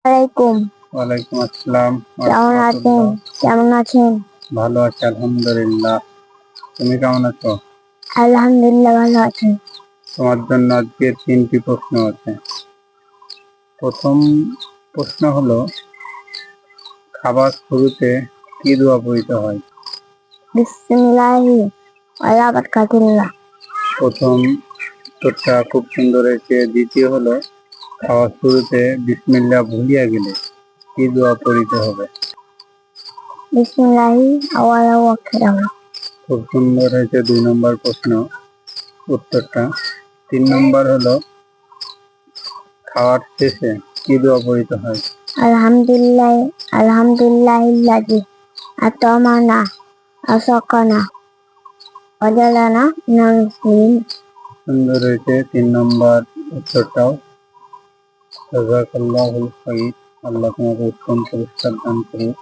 আলাইকুম। ওয়ালাইকুম আসসালাম। কেমন আছেন? কেমন আছেন? ভালো আছি আলহামদুলিল্লাহ। তুমি কেমন আছো? আলহামদুলিল্লাহ ভালো আছি। তোমার জন্য আজকে 3টি প্রশ্ন আছে। প্রথম প্রশ্ন হলো, খাবার শুরুতে কি দোয়া পড়তে হয়? বিসমিল্লাহি ওয়া বারাকাতুল্লাহ। প্রথম উত্তরটা খুব সুন্দর হয়েছে। দ্বিতীয় হলো, খাওয়ার শুরুতে বিসমিল্লাহ ভুলিয়া গেলে কি দোয়া পড়িতে হবে? বিসমিল্লাহি আওয়ালাহু আখিরাহু। খুব সুন্দর হয়েছে 2 নম্বর প্রশ্ন উত্তরটা। 3 নম্বর হলো, খাওয়ার শেষে কি দোয়া পড়িতে হয়? আলহামদুলিল্লাহিল্লাযী আতামানা আসাকানা ওয়াজালানা মিনাল মুসলিমিন। সুন্দর হয়েছে 3 নম্বর উত্তরটাও। জাযাকাল্লাহুল খাইর। আল্লাহ তোমাকে উত্তম পুরস্কার দান করুক।